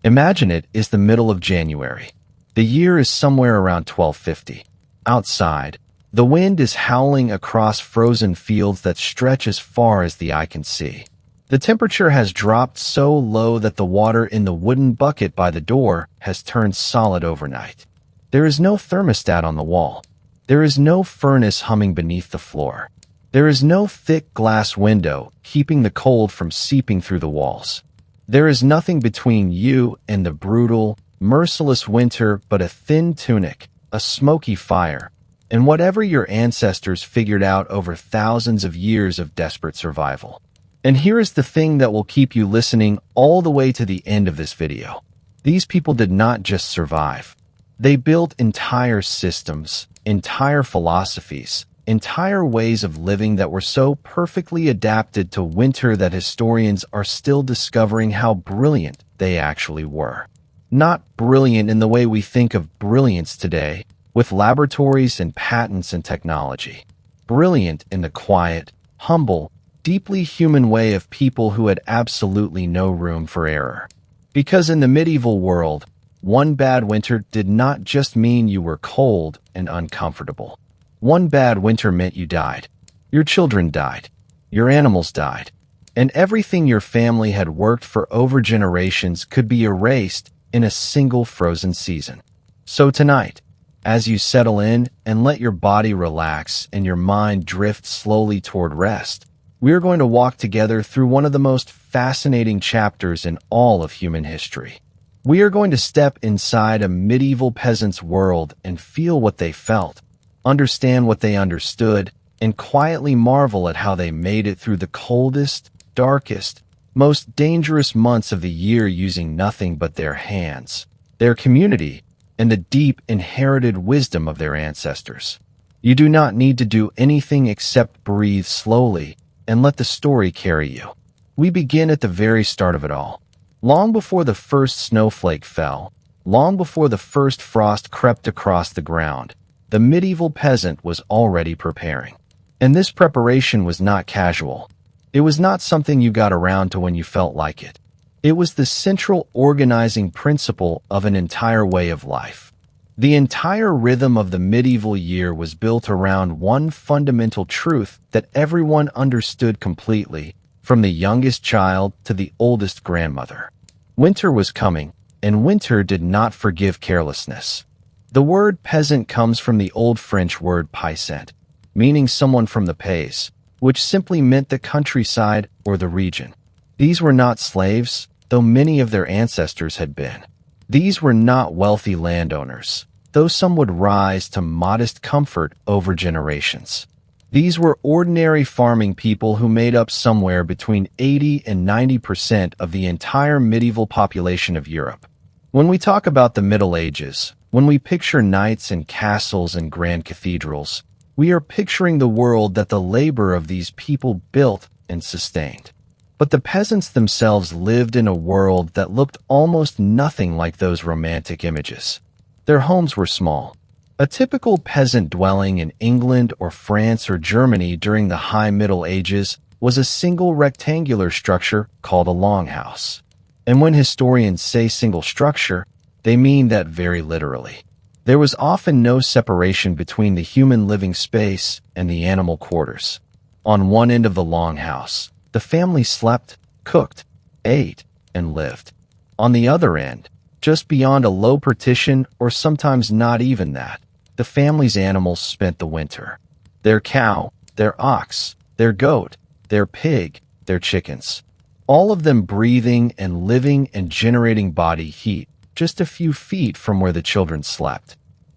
Imagine it is the middle of January. The year is somewhere around 1250. Outside, the wind is howling across frozen fields that stretch as far as the eye can see. The temperature has dropped so low that the water in the wooden bucket by the door has turned solid overnight. There is no thermostat on the wall. There is no furnace humming beneath the floor. There is no thick glass window keeping the cold from seeping through the walls. There is nothing between you and the brutal, merciless winter but a thin tunic, a smoky fire, and whatever your ancestors figured out over thousands of years of desperate survival. And here is the thing that will keep you listening all the way to the end of this video. These people did not just survive. They built entire systems, entire philosophies, entire ways of living that were so perfectly adapted to winter that historians are still discovering how brilliant they actually were. Not brilliant in the way we think of brilliance today, with laboratories and patents and technology. Brilliant in the quiet, humble, deeply human way of people who had absolutely no room for error. Because in the medieval world, one bad winter did not just mean you were cold and uncomfortable. One bad winter meant you died. Your children died. Your animals died. And everything your family had worked for over generations could be erased in a single frozen season. So tonight, as you settle in and let your body relax and your mind drift slowly toward rest, we are going to walk together through one of the most fascinating chapters in all of human history. We are going to step inside a medieval peasant's world and feel what they felt, understand what they understood, and quietly marvel at how they made it through the coldest, darkest, most dangerous months of the year using nothing but their hands, their community, and the deep inherited wisdom of their ancestors. You do not need to do anything except breathe slowly and let the story carry you. We begin at the very start of it all. Long before the first snowflake fell, long before the first frost crept across the ground, the medieval peasant was already preparing. And this preparation was not casual. It was not something you got around to when you felt like it. It was the central organizing principle of an entire way of life. The entire rhythm of the medieval year was built around one fundamental truth that everyone understood completely, from the youngest child to the oldest grandmother. Winter was coming, and winter did not forgive carelessness. The word peasant comes from the old French word paysant, meaning someone from the pays, which simply meant the countryside or the region. These were not slaves, though many of their ancestors had been. These were not wealthy landowners, though some would rise to modest comfort over generations. These were ordinary farming people who made up somewhere between 80 and 90% of the entire medieval population of Europe. When we talk about the Middle Ages, when we picture knights and castles and grand cathedrals, we are picturing the world that the labor of these people built and sustained. But the peasants themselves lived in a world that looked almost nothing like those romantic images. Their homes were small. A typical peasant dwelling in England or France or Germany during the High Middle Ages was a single rectangular structure called a longhouse. And when historians say single structure, they mean that very literally. There was often no separation between the human living space and the animal quarters. On one end of the longhouse, the family slept, cooked, ate, and lived. On the other end, just beyond a low partition or sometimes not even that, the family's animals spent the winter. Their cow, their ox, their goat, their pig, their chickens. All of them breathing and living and generating body heat just a few feet from where the children slept.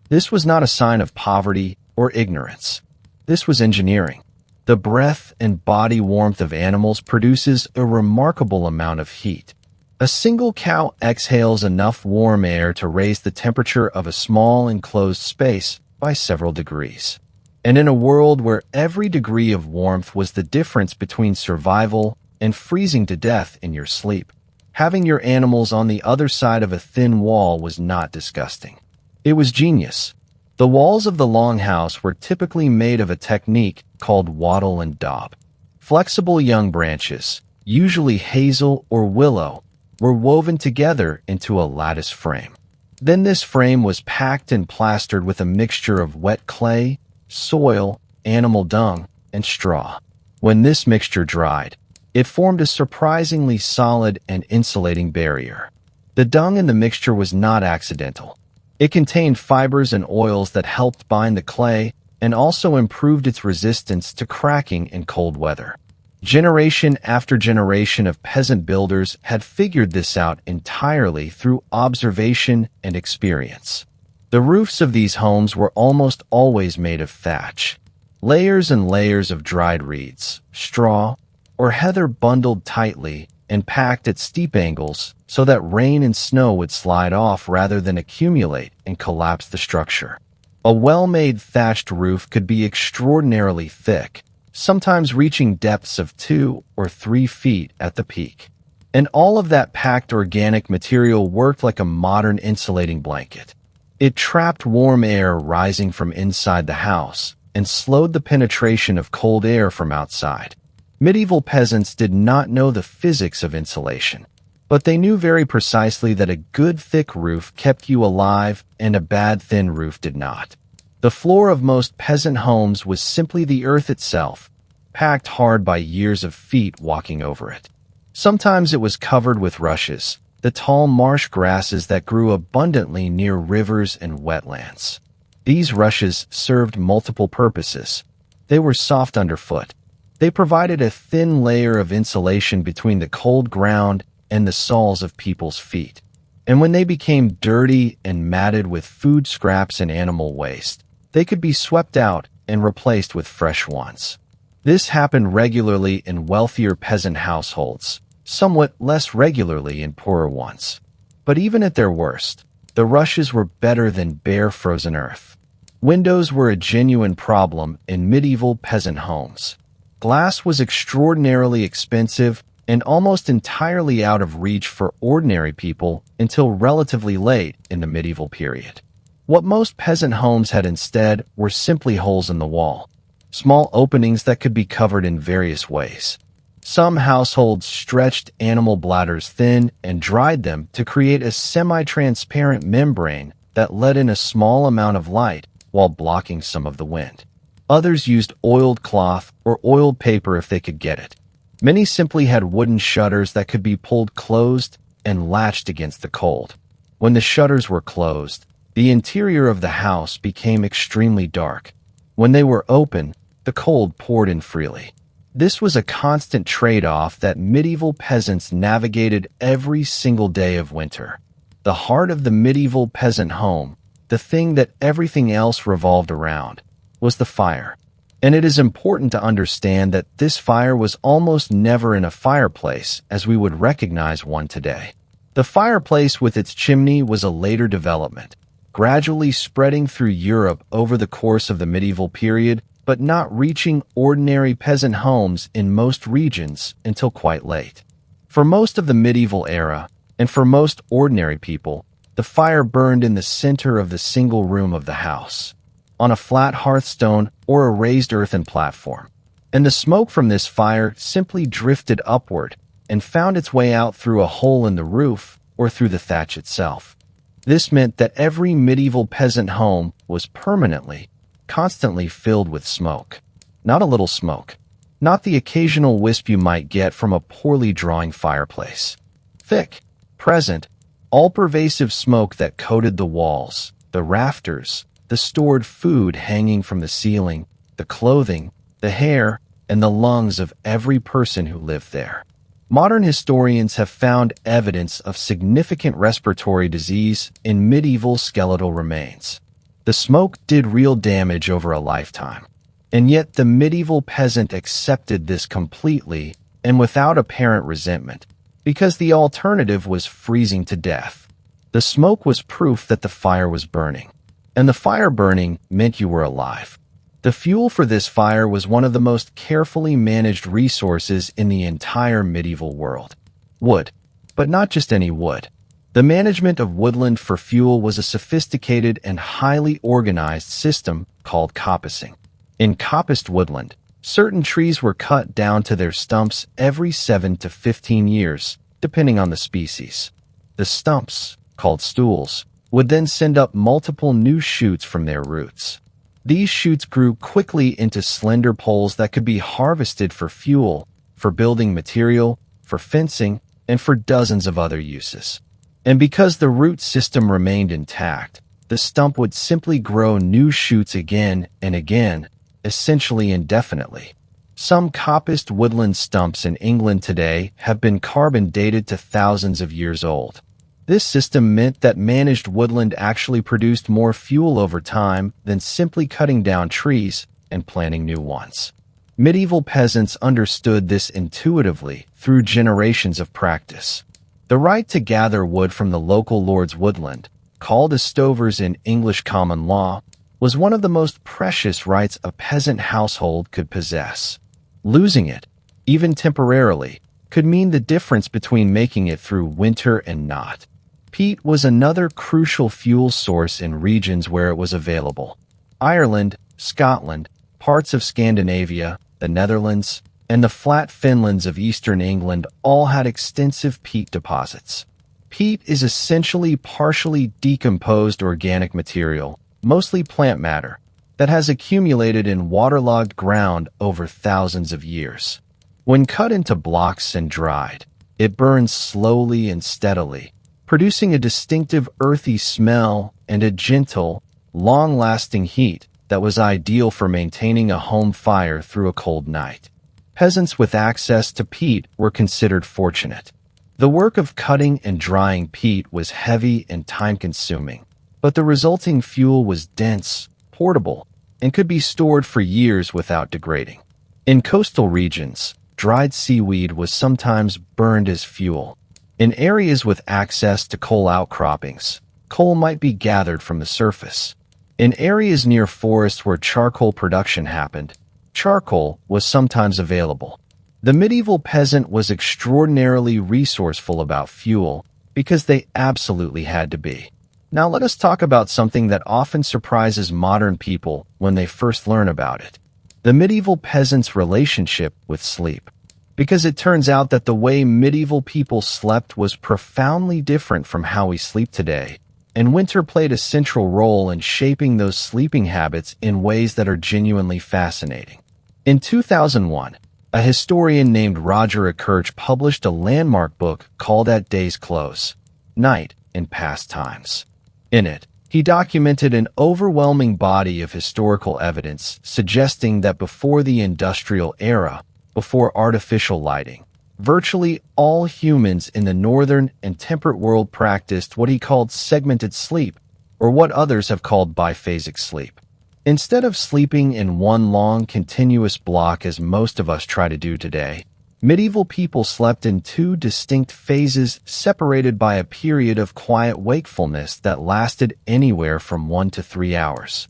This was not a sign of poverty or ignorance. This was engineering. The breath and body warmth of animals produces a remarkable amount of heat. A single cow exhales enough warm air to raise the temperature of a small enclosed space by several degrees. And in a world where every degree of warmth was the difference between survival and freezing to death in your sleep, having your animals on the other side of a thin wall was not disgusting. It was genius. The walls of the longhouse were typically made of a technique called wattle and daub. Flexible young branches, usually hazel or willow, were woven together into a lattice frame. Then this frame was packed and plastered with a mixture of wet clay, soil, animal dung, and straw. When this mixture dried, it formed a surprisingly solid and insulating barrier. The dung in the mixture was not accidental. It contained fibers and oils that helped bind the clay and also improved its resistance to cracking in cold weather. Generation after generation of peasant builders had figured this out entirely through observation and experience. The roofs of these homes were almost always made of thatch. Layers and layers of dried reeds, straw, or heather bundled tightly and packed at steep angles so that rain and snow would slide off rather than accumulate and collapse the structure. A well-made thatched roof could be extraordinarily thick, sometimes reaching depths of 2 or 3 feet at the peak. And all of that packed organic material worked like a modern insulating blanket. It trapped warm air rising from inside the house and slowed the penetration of cold air from outside. Medieval peasants did not know the physics of insulation, but they knew very precisely that a good thick roof kept you alive and a bad thin roof did not. The floor of most peasant homes was simply the earth itself, packed hard by years of feet walking over it. Sometimes it was covered with rushes, the tall marsh grasses that grew abundantly near rivers and wetlands. These rushes served multiple purposes. They were soft underfoot. They provided a thin layer of insulation between the cold ground and the soles of people's feet. And when they became dirty and matted with food scraps and animal waste, they could be swept out and replaced with fresh ones. This happened regularly in wealthier peasant households, somewhat less regularly in poorer ones. But even at their worst, the rushes were better than bare frozen earth. Windows were a genuine problem in medieval peasant homes. Glass was extraordinarily expensive and almost entirely out of reach for ordinary people until relatively late in the medieval period. What most peasant homes had instead were simply holes in the wall, small openings that could be covered in various ways. Some households stretched animal bladders thin and dried them to create a semi-transparent membrane that let in a small amount of light while blocking some of the wind. Others used oiled cloth or oiled paper if they could get it. Many simply had wooden shutters that could be pulled closed and latched against the cold. When the shutters were closed, the interior of the house became extremely dark. When they were open, the cold poured in freely. This was a constant trade-off that medieval peasants navigated every single day of winter. The heart of the medieval peasant home, the thing that everything else revolved around, was the fire. And it is important to understand that this fire was almost never in a fireplace as we would recognize one today. The fireplace with its chimney was a later development, gradually spreading through Europe over the course of the medieval period, but not reaching ordinary peasant homes in most regions until quite late. For most of the medieval era, and for most ordinary people, the fire burned in the center of the single room of the house, on a flat hearthstone or a raised earthen platform. And the smoke from this fire simply drifted upward and found its way out through a hole in the roof or through the thatch itself. This meant that every medieval peasant home was permanently, constantly filled with smoke. Not a little smoke. Not the occasional wisp you might get from a poorly drawing fireplace. Thick, present, all-pervasive smoke that coated the walls, the rafters, the stored food hanging from the ceiling, the clothing, the hair, and the lungs of every person who lived there. Modern historians have found evidence of significant respiratory disease in medieval skeletal remains. The smoke did real damage over a lifetime, and yet the medieval peasant accepted this completely and without apparent resentment, because the alternative was freezing to death. The smoke was proof that the fire was burning, and the fire burning meant you were alive. The fuel for this fire was one of the most carefully managed resources in the entire medieval world. Wood, but not just any wood. The management of woodland for fuel was a sophisticated and highly organized system called coppicing. In coppiced woodland, certain trees were cut down to their stumps every 7 to 15 years depending on the species. The stumps, called stools, would then send up multiple new shoots from their roots. These shoots grew quickly into slender poles that could be harvested for fuel, for building material, for fencing, and for dozens of other uses. And because the root system remained intact, the stump would simply grow new shoots again and again, essentially indefinitely. Some coppiced woodland stumps in England today have been carbon dated to thousands of years old. This system meant that managed woodland actually produced more fuel over time than simply cutting down trees and planting new ones. Medieval peasants understood this intuitively through generations of practice. The right to gather wood from the local lord's woodland, called as stovers in English common law, was one of the most precious rights a peasant household could possess. Losing it, even temporarily, could mean the difference between making it through winter and not. Peat was another crucial fuel source in regions where it was available. Ireland, Scotland, parts of Scandinavia, the Netherlands, and the flat fenlands of eastern England all had extensive peat deposits. Peat is essentially partially decomposed organic material, mostly plant matter, that has accumulated in waterlogged ground over thousands of years. When cut into blocks and dried, it burns slowly and steadily, producing a distinctive earthy smell and a gentle, long-lasting heat that was ideal for maintaining a home fire through a cold night. Peasants with access to peat were considered fortunate. The work of cutting and drying peat was heavy and time-consuming, but the resulting fuel was dense, portable, and could be stored for years without degrading. In coastal regions, dried seaweed was sometimes burned as fuel. In areas with access to coal outcroppings, coal might be gathered from the surface. In areas near forests where charcoal production happened, charcoal was sometimes available. The medieval peasant was extraordinarily resourceful about fuel because they absolutely had to be. Now let us talk about something that often surprises modern people when they first learn about it: the medieval peasant's relationship with sleep. Because it turns out that the way medieval people slept was profoundly different from how we sleep today, and winter played a central role in shaping those sleeping habits in ways that are genuinely fascinating. In 2001, a historian named Roger Akirch published a landmark book called At Day's Close: Night in Past Times. In it, he documented an overwhelming body of historical evidence suggesting that before the industrial era, before artificial lighting, virtually all humans in the northern and temperate world practiced what he called segmented sleep, or what others have called biphasic sleep. Instead of sleeping in one long, continuous block as most of us try to do today, medieval people slept in two distinct phases separated by a period of quiet wakefulness that lasted anywhere from 1 to 3 hours.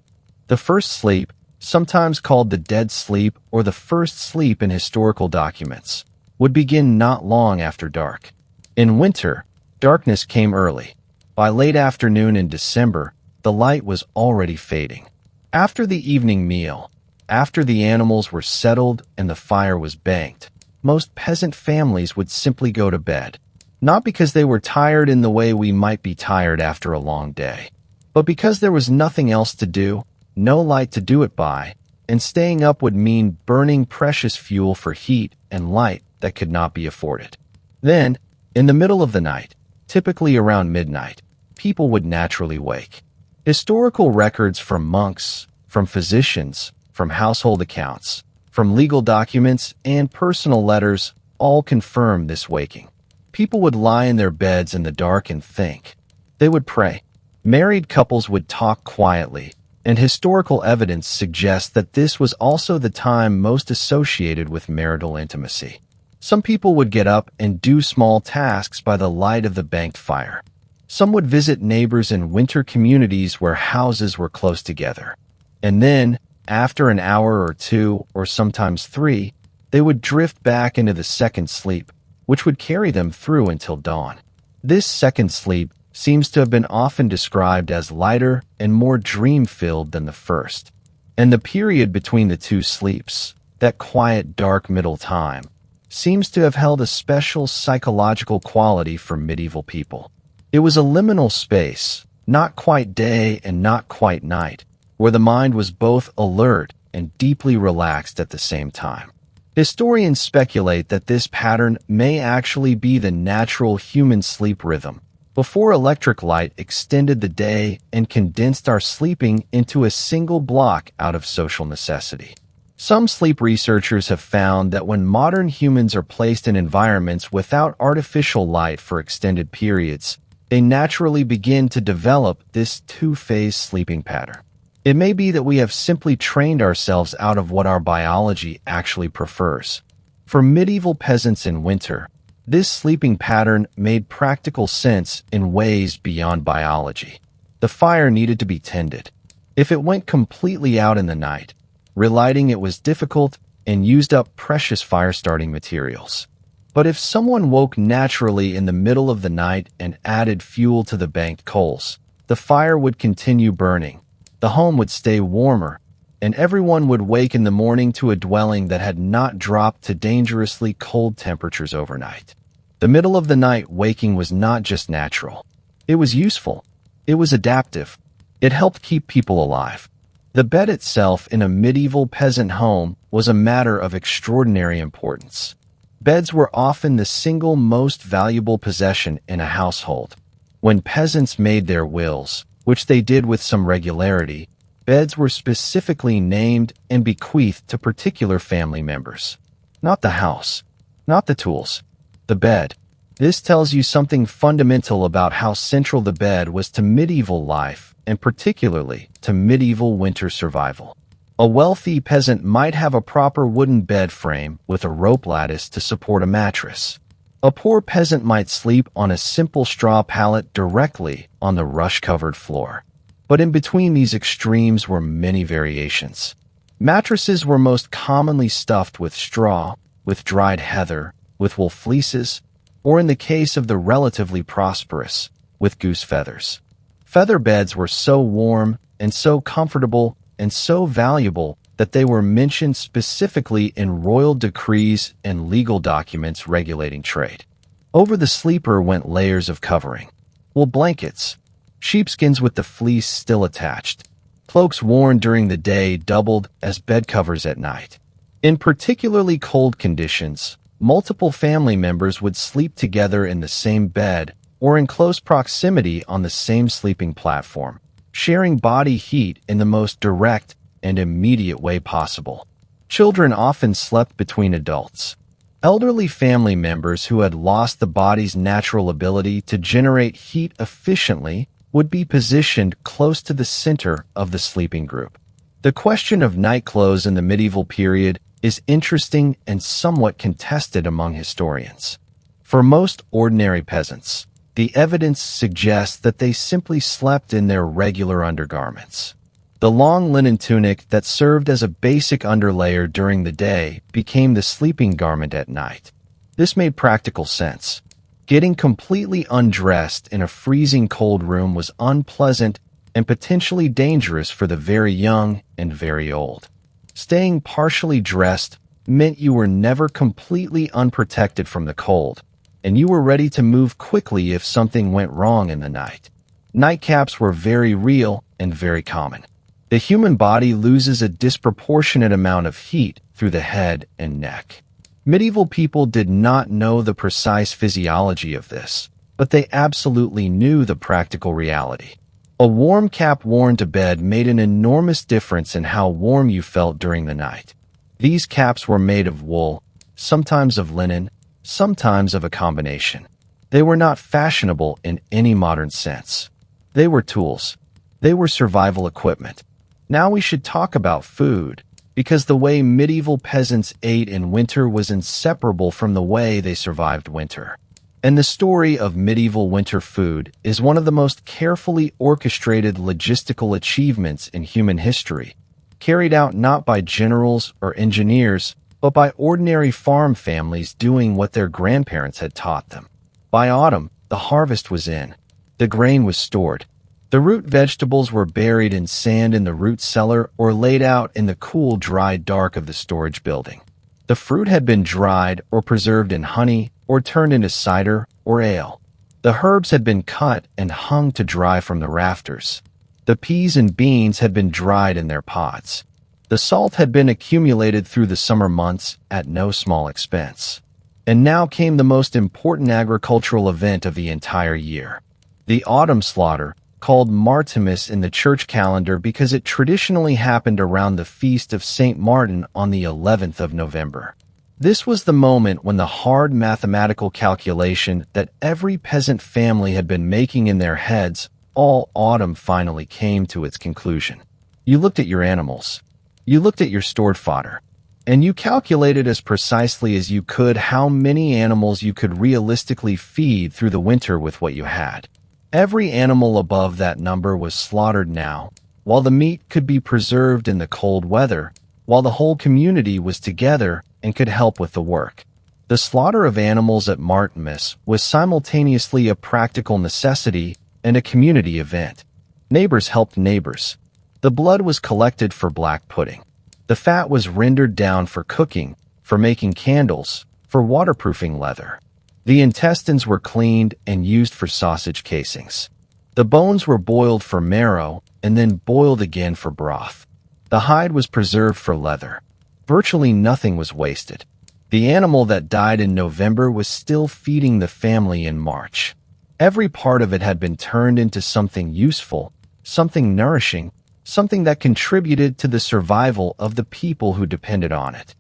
The first sleep, sometimes called the dead sleep or the first sleep in historical documents, would begin not long after dark. In winter, darkness came early. By late afternoon in December, the light was already fading. After the evening meal, after the animals were settled and the fire was banked, most peasant families would simply go to bed, not because they were tired in the way we might be tired after a long day, but because there was nothing else to do, no light to do it by, and staying up would mean burning precious fuel for heat and light that could not be afforded. Then, in the middle of the night, typically around midnight, people would naturally wake. Historical records from monks, from physicians, from household accounts, from legal documents and personal letters all confirm this waking. People would lie in their beds in the dark and think. They would pray. Married couples would talk quietly, and historical evidence suggests that this was also the time most associated with marital intimacy. Some people would get up and do small tasks by the light of the banked fire. Some would visit neighbors in winter communities where houses were close together. And then, after an hour or two, or sometimes 3, they would drift back into the second sleep, which would carry them through until dawn. This second sleep seems to have been often described as lighter and more dream-filled than the first. And the period between the two sleeps, that quiet, dark middle time, seems to have held a special psychological quality for medieval people. It was a liminal space, not quite day and not quite night, where the mind was both alert and deeply relaxed at the same time. Historians speculate that this pattern may actually be the natural human sleep rhythm, before electric light extended the day and condensed our sleeping into a single block out of social necessity. Some sleep researchers have found that when modern humans are placed in environments without artificial light for extended periods, they naturally begin to develop this two-phase sleeping pattern. It may be that we have simply trained ourselves out of what our biology actually prefers. For medieval peasants in winter, this sleeping pattern made practical sense in ways beyond biology. The fire needed to be tended. If it went completely out in the night, relighting it was difficult and used up precious fire-starting materials. But if someone woke naturally in the middle of the night and added fuel to the banked coals, the fire would continue burning, the home would stay warmer, and everyone would wake in the morning to a dwelling that had not dropped to dangerously cold temperatures overnight. The middle of the night waking was not just natural. It was useful. It was adaptive. It helped keep people alive. The bed itself in a medieval peasant home was a matter of extraordinary importance. Beds were often the single most valuable possession in a household. When peasants made their wills, which they did with some regularity, beds were specifically named and bequeathed to particular family members. Not the house, not the tools, the bed. This tells you something fundamental about how central the bed was to medieval life, and particularly to medieval winter survival. A wealthy peasant might have a proper wooden bed frame with a rope lattice to support a mattress. A poor peasant might sleep on a simple straw pallet directly on the rush-covered floor. But in between these extremes were many variations. Mattresses were most commonly stuffed with straw, with dried heather, with wool fleeces, or in the case of the relatively prosperous, with goose feathers. Feather beds were so warm and so comfortable and so valuable that they were mentioned specifically in royal decrees and legal documents regulating trade. Over the sleeper went layers of covering. Wool blankets, sheepskins with the fleece still attached. Cloaks worn during the day doubled as bed covers at night. In particularly cold conditions, multiple family members would sleep together in the same bed or in close proximity on the same sleeping platform, sharing body heat in the most direct and immediate way possible. Children often slept between adults. Elderly family members who had lost the body's natural ability to generate heat efficiently would be positioned close to the center of the sleeping group. The question of night clothes in the medieval period is interesting and somewhat contested among historians. For most ordinary peasants, the evidence suggests that they simply slept in their regular undergarments. The long linen tunic that served as a basic underlayer during the day became the sleeping garment at night. This made practical sense. Getting completely undressed in a freezing cold room was unpleasant and potentially dangerous for the very young and very old. Staying partially dressed meant you were never completely unprotected from the cold, and you were ready to move quickly if something went wrong in the night. Nightcaps were very real and very common. The human body loses a disproportionate amount of heat through the head and neck. Medieval people did not know the precise physiology of this, but they absolutely knew the practical reality. A warm cap worn to bed made an enormous difference in how warm you felt during the night. These caps were made of wool, sometimes of linen, sometimes of a combination. They were not fashionable in any modern sense. They were tools. They were survival equipment. Now we should talk about food, because the way medieval peasants ate in winter was inseparable from the way they survived winter. And the story of medieval winter food is one of the most carefully orchestrated logistical achievements in human history, carried out not by generals or engineers, but by ordinary farm families doing what their grandparents had taught them. By autumn, the harvest was in. The grain was stored. The root vegetables were buried in sand in the root cellar or laid out in the cool, dry dark of the storage building. The fruit had been dried or preserved in honey or turned into cider or ale. The herbs had been cut and hung to dry from the rafters. The peas and beans had been dried in their pods. The salt had been accumulated through the summer months at no small expense. And now came the most important agricultural event of the entire year. The autumn slaughter, called Martimas in the church calendar because it traditionally happened around the feast of St. Martin on the 11th of November. This was the moment when the hard mathematical calculation that every peasant family had been making in their heads all autumn finally came to its conclusion. You looked at your animals. You looked at your stored fodder. And you calculated as precisely as you could how many animals you could realistically feed through the winter with what you had. Every animal above that number was slaughtered now, while the meat could be preserved in the cold weather, while the whole community was together and could help with the work. The slaughter of animals at Martimas was simultaneously a practical necessity and a community event. Neighbors helped neighbors. The blood was collected for black pudding. The fat was rendered down for cooking, for making candles, for waterproofing leather. The intestines were cleaned and used for sausage casings. The bones were boiled for marrow and then boiled again for broth. The hide was preserved for leather. Virtually nothing was wasted. The animal that died in November was still feeding the family in March. Every part of it had been turned into something useful, something nourishing, something that contributed to the survival of the people who depended on it.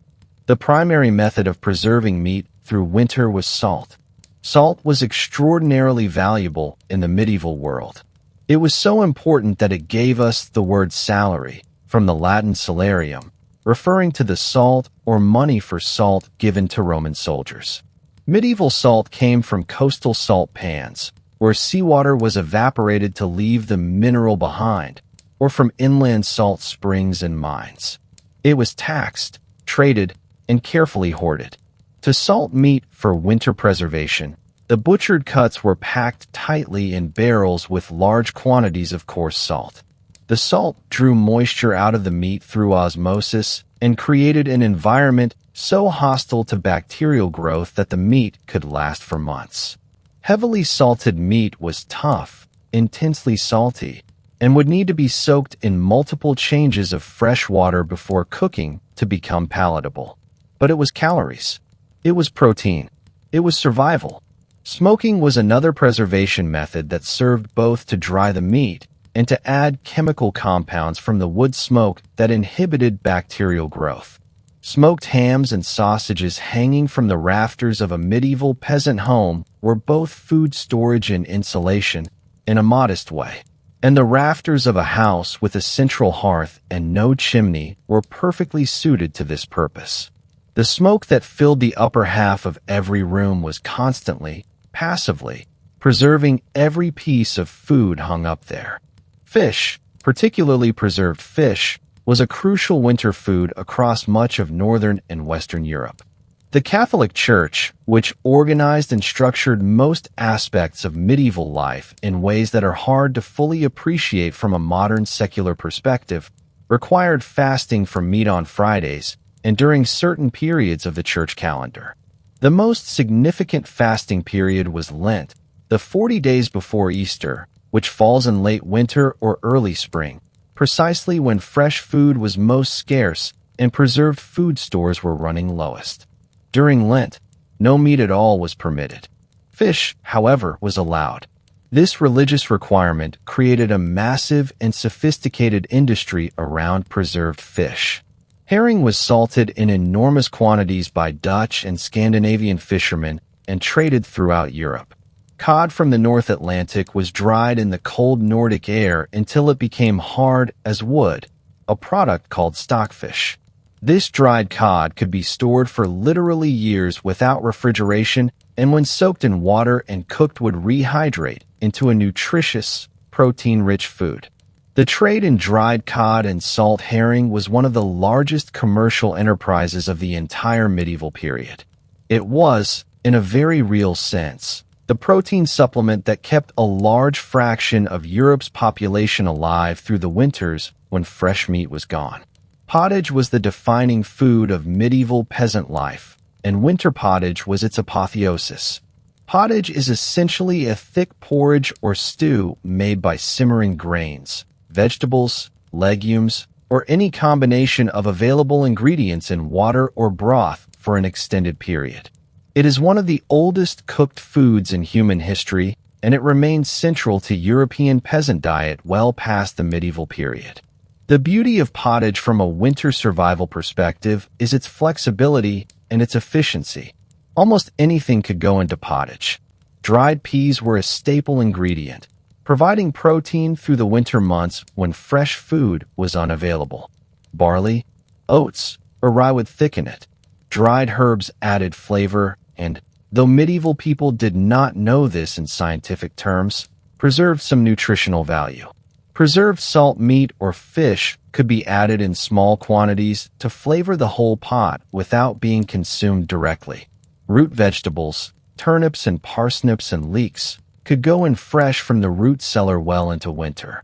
The primary method of preserving meat through winter was salt. Salt was extraordinarily valuable in the medieval world. It was so important that it gave us the word salary, from the Latin salarium, referring to the salt or money for salt given to Roman soldiers. Medieval salt came from coastal salt pans, where seawater was evaporated to leave the mineral behind, or from inland salt springs and mines. It was taxed, traded, and carefully hoarded. To salt meat for winter preservation, the butchered cuts were packed tightly in barrels with large quantities of coarse salt. The salt drew moisture out of the meat through osmosis and created an environment so hostile to bacterial growth that the meat could last for months. Heavily salted meat was tough, intensely salty, and would need to be soaked in multiple changes of fresh water before cooking to become palatable. But it was calories. It was protein. It was survival. Smoking was another preservation method that served both to dry the meat and to add chemical compounds from the wood smoke that inhibited bacterial growth. Smoked hams and sausages hanging from the rafters of a medieval peasant home were both food storage and insulation in a modest way. And the rafters of a house with a central hearth and no chimney were perfectly suited to this purpose. The smoke that filled the upper half of every room was constantly, passively, preserving every piece of food hung up there. Fish, particularly preserved fish, was a crucial winter food across much of Northern and Western Europe. The Catholic Church, which organized and structured most aspects of medieval life in ways that are hard to fully appreciate from a modern secular perspective, required fasting from meat on Fridays and during certain periods of the church calendar. The most significant fasting period was Lent, the 40 days before Easter, which falls in late winter or early spring, precisely when fresh food was most scarce and preserved food stores were running lowest. During Lent, no meat at all was permitted. Fish, however, was allowed. This religious requirement created a massive and sophisticated industry around preserved fish. Herring was salted in enormous quantities by Dutch and Scandinavian fishermen and traded throughout Europe. Cod from the North Atlantic was dried in the cold Nordic air until it became hard as wood, a product called stockfish. This dried cod could be stored for literally years without refrigeration, and when soaked in water and cooked would rehydrate into a nutritious, protein-rich food. The trade in dried cod and salt herring was one of the largest commercial enterprises of the entire medieval period. It was, in a very real sense, the protein supplement that kept a large fraction of Europe's population alive through the winters when fresh meat was gone. Pottage was the defining food of medieval peasant life, and winter pottage was its apotheosis. Pottage is essentially a thick porridge or stew made by simmering grains, vegetables, legumes, or any combination of available ingredients in water or broth for an extended period. It is one of the oldest cooked foods in human history, and it remains central to European peasant diet well past the medieval period. The beauty of pottage from a winter survival perspective is its flexibility and its efficiency. Almost anything could go into pottage. Dried peas were a staple ingredient, providing protein through the winter months when fresh food was unavailable. Barley, oats, or rye would thicken it. Dried herbs added flavor, and, though medieval people did not know this in scientific terms, preserved some nutritional value. Preserved salt meat or fish could be added in small quantities to flavor the whole pot without being consumed directly. Root vegetables, turnips and parsnips and leeks, could go in fresh from the root cellar well into winter.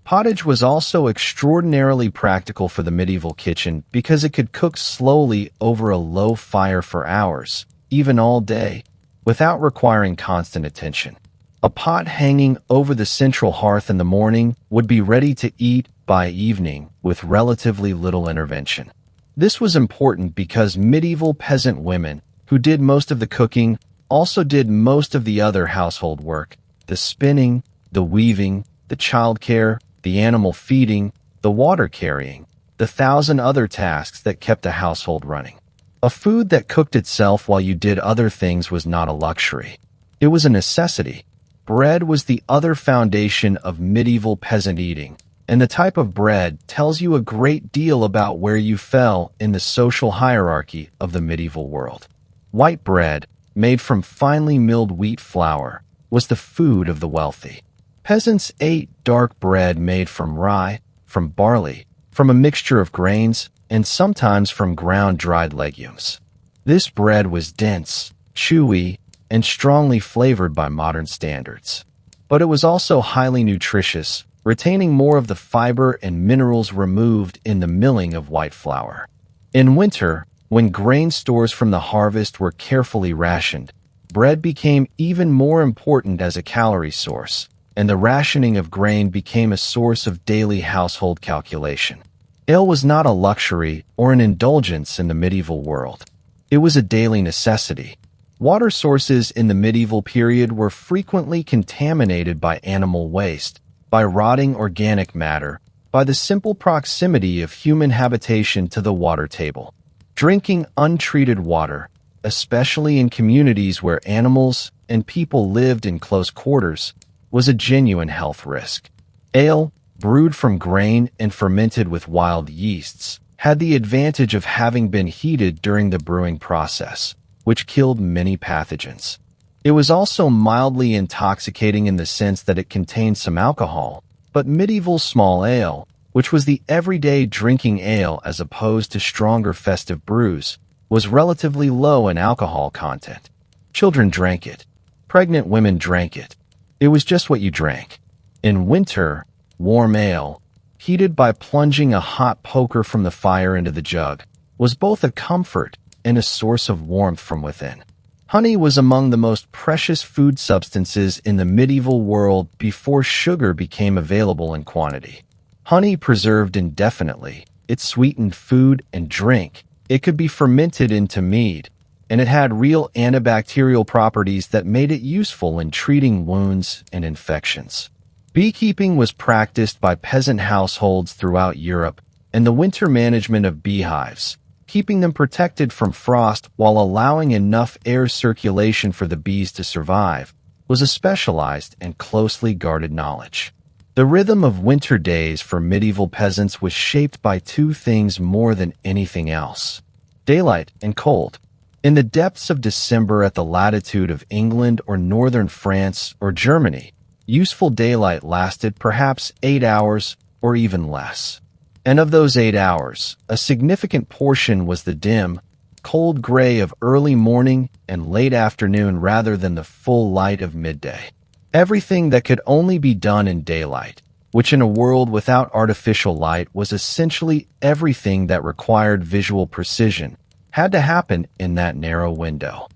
Pottage was also extraordinarily practical for the medieval kitchen because it could cook slowly over a low fire for hours, even all day, without requiring constant attention. A pot hanging over the central hearth in the morning would be ready to eat by evening with relatively little intervention. This was important because medieval peasant women, who did most of the cooking, also did most of the other household work: the spinning, the weaving, the childcare, the animal feeding, the water carrying, the thousand other tasks that kept a household running. A food that cooked itself while you did other things was not a luxury. It was a necessity. Bread was the other foundation of medieval peasant eating, and the type of bread tells you a great deal about where you fell in the social hierarchy of the medieval world. White bread, made from finely milled wheat flour, was the food of the wealthy. Peasants ate dark bread made from rye, from barley, from a mixture of grains, and sometimes from ground dried legumes. This bread was dense, chewy, and strongly flavored by modern standards. But it was also highly nutritious, retaining more of the fiber and minerals removed in the milling of white flour. In winter, when grain stores from the harvest were carefully rationed, bread became even more important as a calorie source, and the rationing of grain became a source of daily household calculation. Ale was not a luxury or an indulgence in the medieval world. It was a daily necessity. Water sources in the medieval period were frequently contaminated by animal waste, by rotting organic matter, by the simple proximity of human habitation to the water table. Drinking untreated water, especially in communities where animals and people lived in close quarters, was a genuine health risk. Ale, brewed from grain and fermented with wild yeasts, had the advantage of having been heated during the brewing process, which killed many pathogens. It was also mildly intoxicating in the sense that it contained some alcohol, but medieval small ale, which was the everyday drinking ale as opposed to stronger festive brews, was relatively low in alcohol content. Children drank it. Pregnant women drank it. It was just what you drank. In winter, warm ale, heated by plunging a hot poker from the fire into the jug, was both a comfort and a source of warmth from within. Honey was among the most precious food substances in the medieval world before sugar became available in quantity. Honey preserved indefinitely. It sweetened food and drink. It could be fermented into mead, and it had real antibacterial properties that made it useful in treating wounds and infections. Beekeeping was practiced by peasant households throughout Europe, and the winter management of beehives, keeping them protected from frost while allowing enough air circulation for the bees to survive, was a specialized and closely guarded knowledge. The rhythm of winter days for medieval peasants was shaped by two things more than anything else: daylight and cold. In the depths of December at the latitude of England or northern France or Germany, useful daylight lasted perhaps 8 hours or even less. And of those 8 hours, a significant portion was the dim, cold gray of early morning and late afternoon rather than the full light of midday. Everything that could only be done in daylight, which in a world without artificial light was essentially everything that required visual precision, had to happen in that narrow window.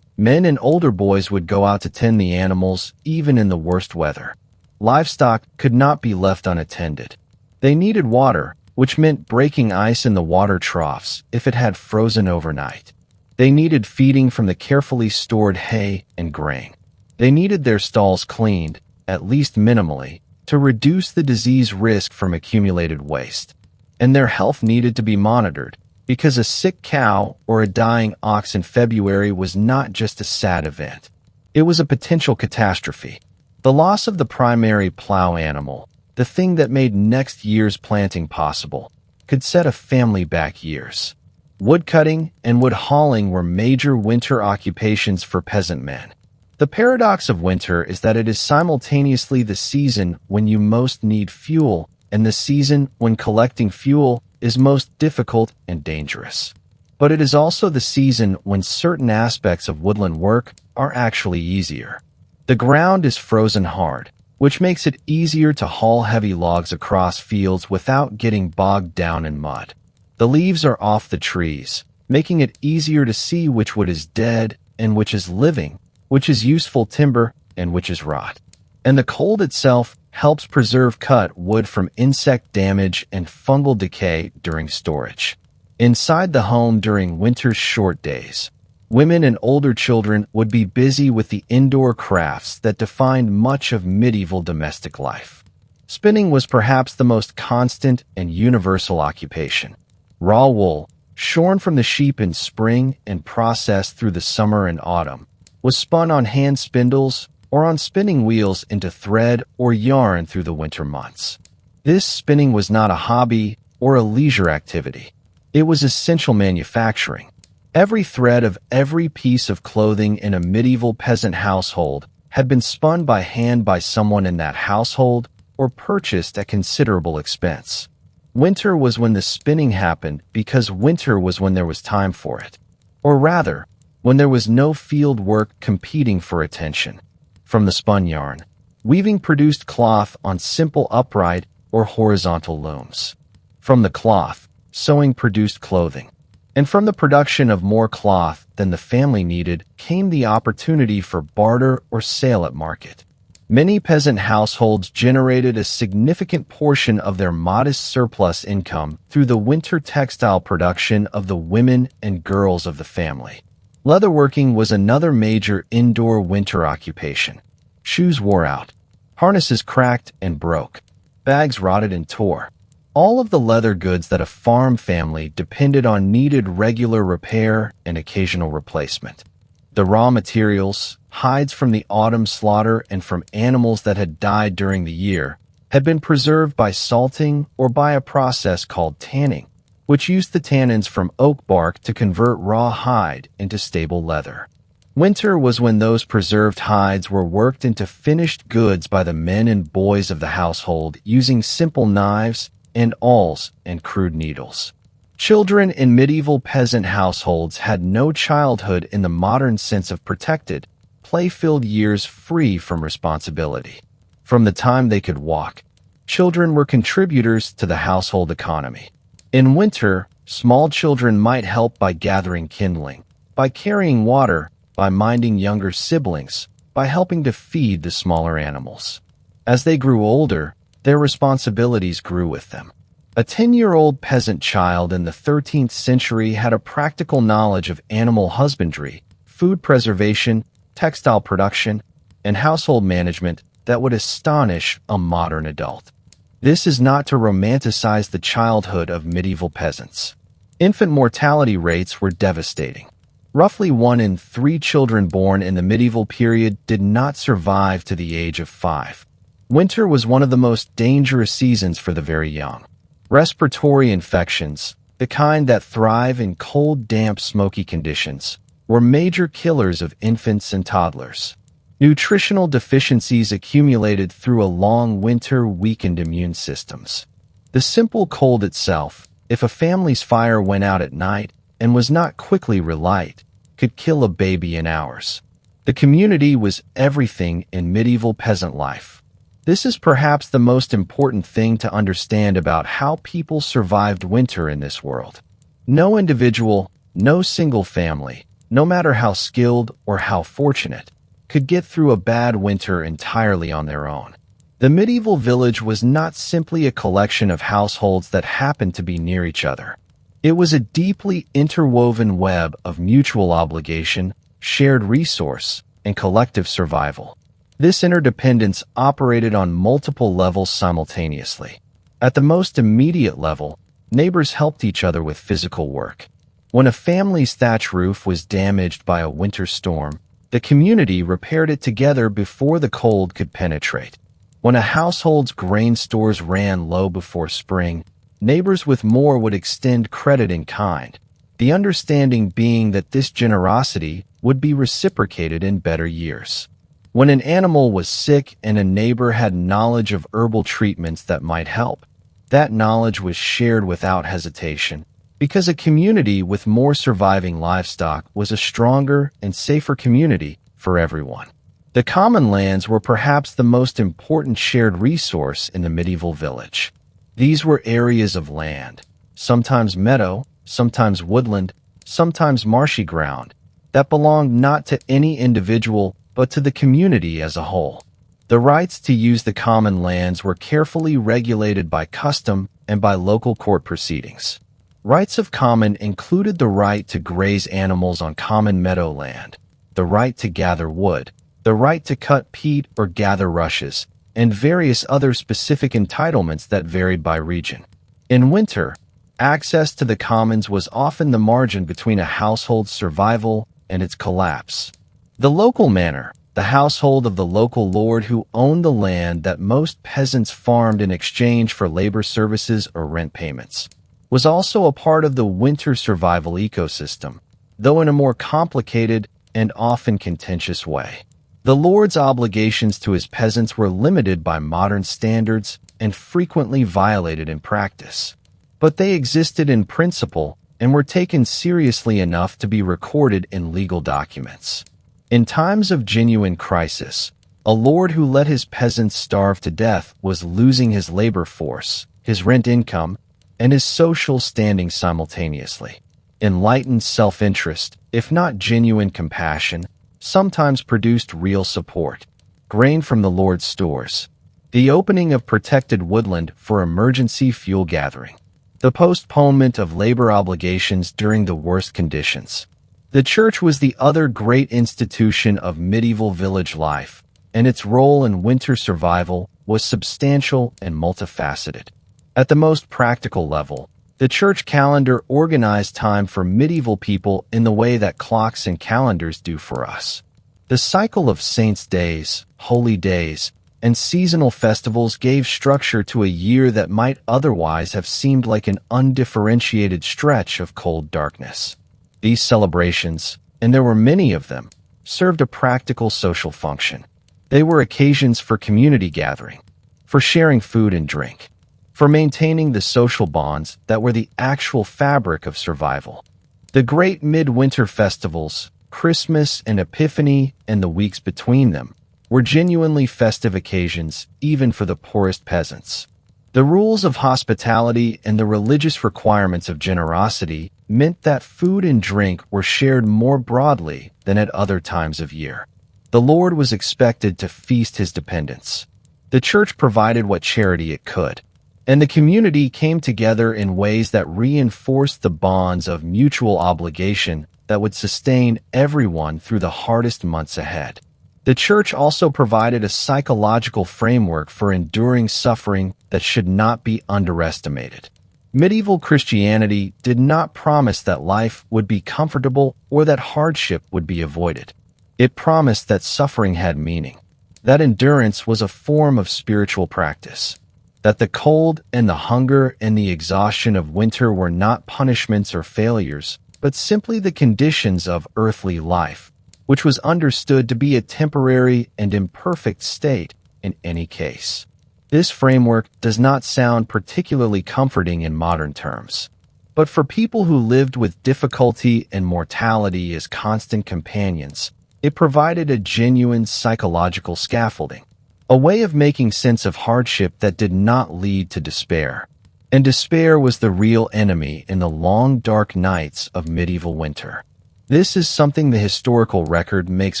Men and older boys would go out to tend the animals, even in the worst weather. Livestock could not be left unattended. They needed water, which meant breaking ice in the water troughs if it had frozen overnight. They needed feeding from the carefully stored hay and grain. They needed their stalls cleaned, at least minimally, to reduce the disease risk from accumulated waste. And their health needed to be monitored, because a sick cow or a dying ox in February was not just a sad event. It was a potential catastrophe. The loss of the primary plow animal, the thing that made next year's planting possible, could set a family back years. Woodcutting and wood hauling were major winter occupations for peasant men. The paradox of winter is that it is simultaneously the season when you most need fuel and the season when collecting fuel is most difficult and dangerous. But it is also the season when certain aspects of woodland work are actually easier. The ground is frozen hard, which makes it easier to haul heavy logs across fields without getting bogged down in mud. The leaves are off the trees, making it easier to see which wood is dead and which is living, which is useful timber and which is rot. And the cold itself helps preserve cut wood from insect damage and fungal decay during storage. Inside the home during winter's short days, women and older children would be busy with the indoor crafts that defined much of medieval domestic life. Spinning was perhaps the most constant and universal occupation. Raw wool, shorn from the sheep in spring and processed through the summer and autumn, was spun on hand spindles or on spinning wheels into thread or yarn through the winter months. This spinning was not a hobby or a leisure activity. It was essential manufacturing. Every thread of every piece of clothing in a medieval peasant household had been spun by hand by someone in that household or purchased at considerable expense. Winter was when the spinning happened because winter was when there was time for it. Or rather, when there was no field work competing for attention. From the spun yarn, weaving produced cloth on simple upright or horizontal looms. From the cloth, sewing produced clothing. And from the production of more cloth than the family needed came the opportunity for barter or sale at market. Many peasant households generated a significant portion of their modest surplus income through the winter textile production of the women and girls of the family. Leatherworking was another major indoor winter occupation. Shoes wore out. Harnesses cracked and broke. Bags rotted and tore. All of the leather goods that a farm family depended on needed regular repair and occasional replacement. The raw materials, hides from the autumn slaughter and from animals that had died during the year, had been preserved by salting or by a process called tanning, which used the tannins from oak bark to convert raw hide into stable leather. Winter was when those preserved hides were worked into finished goods by the men and boys of the household using simple knives and awls and crude needles. Children in medieval peasant households had no childhood in the modern sense of protected, play-filled years free from responsibility. From the time they could walk, children were contributors to the household economy. In winter, small children might help by gathering kindling, by carrying water, by minding younger siblings, by helping to feed the smaller animals. As they grew older, their responsibilities grew with them. A 10-year-old peasant child in the 13th century had a practical knowledge of animal husbandry, food preservation, textile production, and household management that would astonish a modern adult. This is not to romanticize the childhood of medieval peasants. Infant mortality rates were devastating. Roughly 1 in 3 children born in the medieval period did not survive to the age of 5. Winter was one of the most dangerous seasons for the very young. Respiratory infections, the kind that thrive in cold, damp, smoky conditions, were major killers of infants and toddlers. Nutritional deficiencies accumulated through a long winter weakened immune systems. The simple cold itself, if a family's fire went out at night and was not quickly relight, could kill a baby in hours. The community was everything in medieval peasant life. This is perhaps the most important thing to understand about how people survived winter in this world. No individual, no single family, no matter how skilled or how fortunate, could get through a bad winter entirely on their own. The medieval village was not simply a collection of households that happened to be near each other. It was a deeply interwoven web of mutual obligation, shared resource, and collective survival. This interdependence operated on multiple levels simultaneously. At the most immediate level, neighbors helped each other with physical work. When a family's thatch roof was damaged by a winter storm, the community repaired it together before the cold could penetrate. When a household's grain stores ran low before spring, neighbors with more would extend credit in kind, the understanding being that this generosity would be reciprocated in better years. When an animal was sick and a neighbor had knowledge of herbal treatments that might help, that knowledge was shared without hesitation, because a community with more surviving livestock was a stronger and safer community for everyone. The common lands were perhaps the most important shared resource in the medieval village. These were areas of land, sometimes meadow, sometimes woodland, sometimes marshy ground, that belonged not to any individual but to the community as a whole. The rights to use the common lands were carefully regulated by custom and by local court proceedings. Rights of common included the right to graze animals on common meadowland, the right to gather wood, the right to cut peat or gather rushes, and various other specific entitlements that varied by region. In winter, access to the commons was often the margin between a household's survival and its collapse. The local manor, the household of the local lord who owned the land that most peasants farmed in exchange for labor services or rent payments, was also a part of the winter survival ecosystem, though in a more complicated and often contentious way. The lord's obligations to his peasants were limited by modern standards and frequently violated in practice. But they existed in principle and were taken seriously enough to be recorded in legal documents. In times of genuine crisis, a lord who let his peasants starve to death was losing his labor force, his rent income, and his social standing simultaneously. Enlightened self-interest, if not genuine compassion, sometimes produced real support. Grain from the lord's stores, the opening of protected woodland for emergency fuel gathering, the postponement of labor obligations during the worst conditions. The church was the other great institution of medieval village life, and its role in winter survival was substantial and multifaceted. At the most practical level, the church calendar organized time for medieval people in the way that clocks and calendars do for us. The cycle of saints' days, holy days, and seasonal festivals gave structure to a year that might otherwise have seemed like an undifferentiated stretch of cold darkness. These celebrations, and there were many of them, served a practical social function. They were occasions for community gathering, for sharing food and drink, for maintaining the social bonds that were the actual fabric of survival. The great midwinter festivals, Christmas and Epiphany and the weeks between them, were genuinely festive occasions even for the poorest peasants. The rules of hospitality and the religious requirements of generosity meant that food and drink were shared more broadly than at other times of year. The Lord was expected to feast his dependents. The church provided what charity it could, and the community came together in ways that reinforced the bonds of mutual obligation that would sustain everyone through the hardest months ahead. The church also provided a psychological framework for enduring suffering that should not be underestimated. Medieval Christianity did not promise that life would be comfortable or that hardship would be avoided. It promised that suffering had meaning, that endurance was a form of spiritual practice, that the cold and the hunger and the exhaustion of winter were not punishments or failures, but simply the conditions of earthly life, which was understood to be a temporary and imperfect state in any case. This framework does not sound particularly comforting in modern terms, but for people who lived with difficulty and mortality as constant companions, it provided a genuine psychological scaffolding. a way of making sense of hardship that did not lead to despair. And despair was the real enemy in the long, dark nights of medieval winter. This is something the historical record makes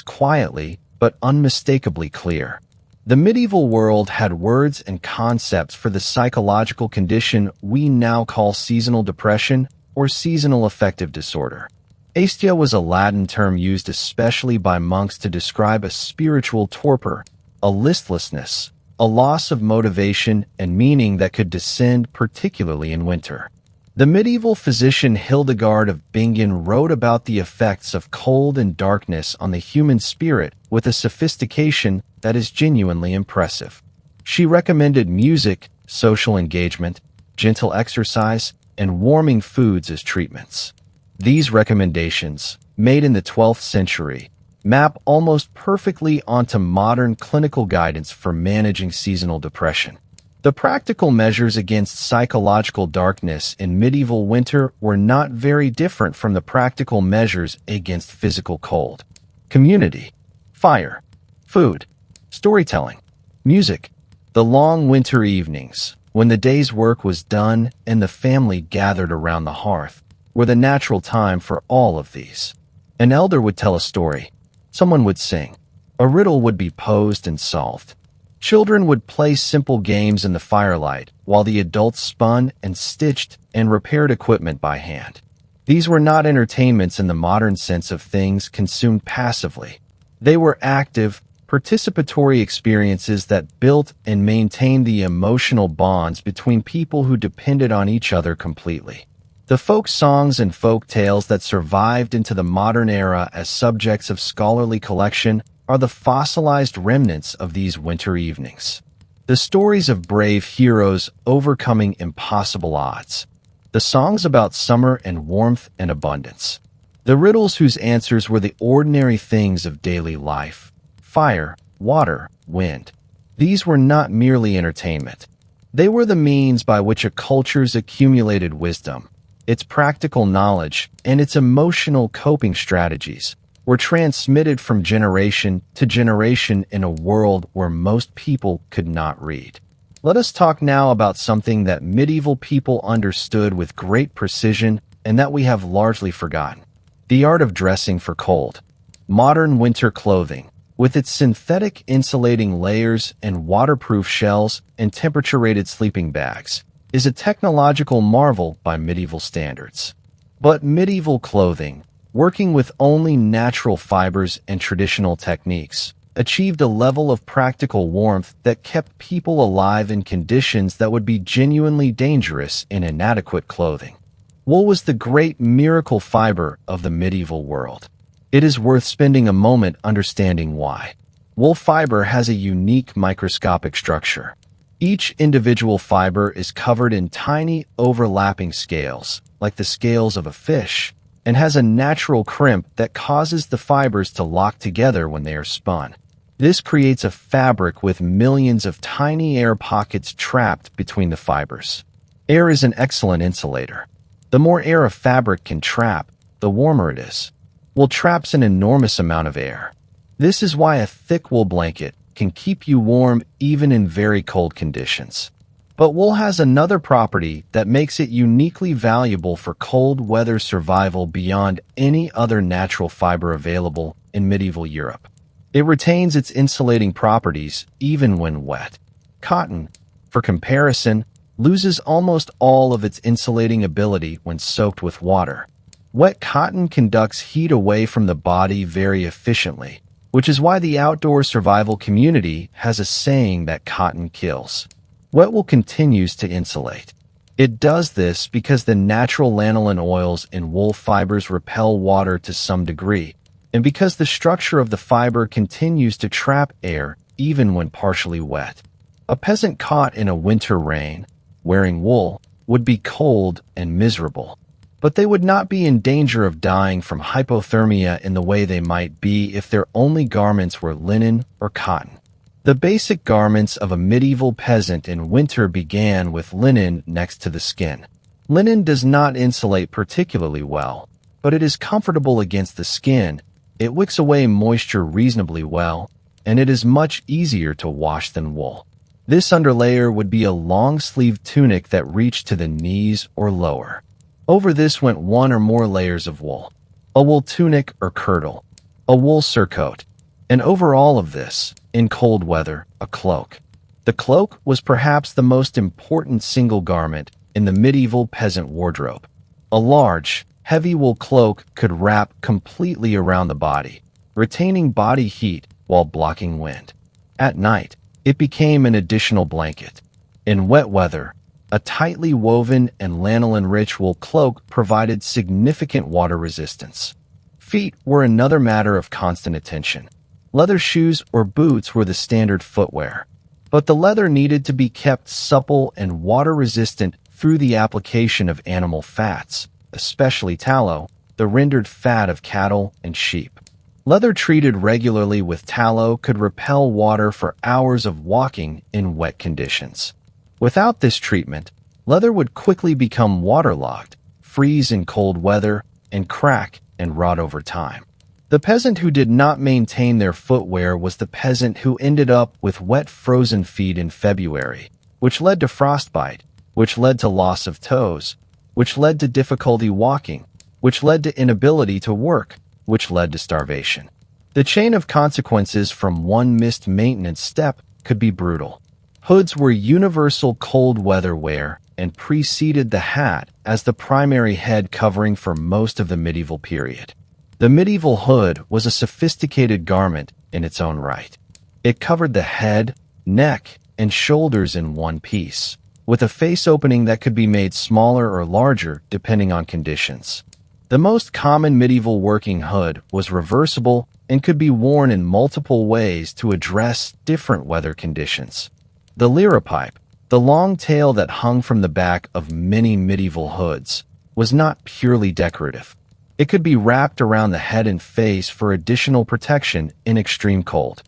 quietly but unmistakably clear. The medieval world had words and concepts for the psychological condition we now call seasonal depression or seasonal affective disorder. Aesthesia was a Latin term used especially by monks to describe a spiritual torpor, a listlessness, a loss of motivation and meaning that could descend particularly in winter. The medieval physician Hildegard of Bingen wrote about the effects of cold and darkness on the human spirit with a sophistication that is genuinely impressive. She recommended music, social engagement, gentle exercise, and warming foods as treatments. These recommendations, made in the 12th century, map almost perfectly onto modern clinical guidance for managing seasonal depression. The practical measures against psychological darkness in medieval winter were not very different from the practical measures against physical cold. Community, fire, food, storytelling, music, the long winter evenings, when the day's work was done and the family gathered around the hearth, were the natural time for all of these. An elder would tell a story, someone would sing, a riddle would be posed and solved. Children would play simple games in the firelight, while the adults spun and stitched and repaired equipment by hand. These were not entertainments in the modern sense of things consumed passively. They were active, participatory experiences that built and maintained the emotional bonds between people who depended on each other completely. The folk songs and folk tales that survived into the modern era as subjects of scholarly collection are the fossilized remnants of these winter evenings. The stories of brave heroes overcoming impossible odds. The songs about summer and warmth and abundance. The riddles whose answers were the ordinary things of daily life. Fire, water, wind. These were not merely entertainment. They were the means by which a culture's accumulated wisdom, its practical knowledge, and its emotional coping strategies were transmitted from generation to generation in a world where most people could not read. Let us talk now about something that medieval people understood with great precision and that we have largely forgotten. The art of dressing for cold. Modern winter clothing, with its synthetic insulating layers and waterproof shells and temperature-rated sleeping bags, is a technological marvel by medieval standards. But medieval clothing, working with only natural fibers and traditional techniques, achieved a level of practical warmth that kept people alive in conditions that would be genuinely dangerous in inadequate clothing. Wool was the great miracle fiber of the medieval world. It is worth spending a moment understanding why. Wool fiber has a unique microscopic structure. Each individual fiber is covered in tiny, overlapping scales, like the scales of a fish, and has a natural crimp that causes the fibers to lock together when they are spun. This creates a fabric with millions of tiny air pockets trapped between the fibers. Air is an excellent insulator. The more air a fabric can trap, the warmer it is. Wool traps an enormous amount of air. This is why a thick wool blanket can keep you warm even in very cold conditions. But wool has another property that makes it uniquely valuable for cold weather survival beyond any other natural fiber available in medieval Europe. It retains its insulating properties even when wet. Cotton, for comparison, loses almost all of its insulating ability when soaked with water. Wet cotton conducts heat away from the body very efficiently, which is why the outdoor survival community has a saying that cotton kills. Wet wool continues to insulate. It does this because the natural lanolin oils in wool fibers repel water to some degree, and because the structure of the fiber continues to trap air even when partially wet. A peasant caught in a winter rain, wearing wool, would be cold and miserable, but they would not be in danger of dying from hypothermia in the way they might be if their only garments were linen or cotton. The basic garments of a medieval peasant in winter began with linen next to the skin. Linen does not insulate particularly well, but it is comfortable against the skin. It wicks away moisture reasonably well, and it is much easier to wash than wool. This underlayer would be a long-sleeved tunic that reached to the knees or lower. Over this went one or more layers of wool, a wool tunic or kirtle, a wool surcoat, and over all of this, in cold weather, a cloak. The cloak was perhaps the most important single garment in the medieval peasant wardrobe. A large, heavy wool cloak could wrap completely around the body, retaining body heat while blocking wind. At night, it became an additional blanket. In wet weather, a tightly woven and lanolin-rich wool cloak provided significant water resistance. Feet were another matter of constant attention. Leather shoes or boots were the standard footwear, but the leather needed to be kept supple and water-resistant through the application of animal fats, especially tallow, the rendered fat of cattle and sheep. Leather treated regularly with tallow could repel water for hours of walking in wet conditions. Without this treatment, leather would quickly become waterlogged, freeze in cold weather, and crack and rot over time. The peasant who did not maintain their footwear was the peasant who ended up with wet frozen feet in February, which led to frostbite, which led to loss of toes, which led to difficulty walking, which led to inability to work, which led to starvation. The chain of consequences from one missed maintenance step could be brutal. Hoods were universal cold weather wear and preceded the hat as the primary head covering for most of the medieval period. The medieval hood was a sophisticated garment in its own right. It covered the head, neck, and shoulders in one piece, with a face opening that could be made smaller or larger depending on conditions. The most common medieval working hood was reversible and could be worn in multiple ways to address different weather conditions. The liripipe, the long tail that hung from the back of many medieval hoods, was not purely decorative. It could be wrapped around the head and face for additional protection in extreme cold.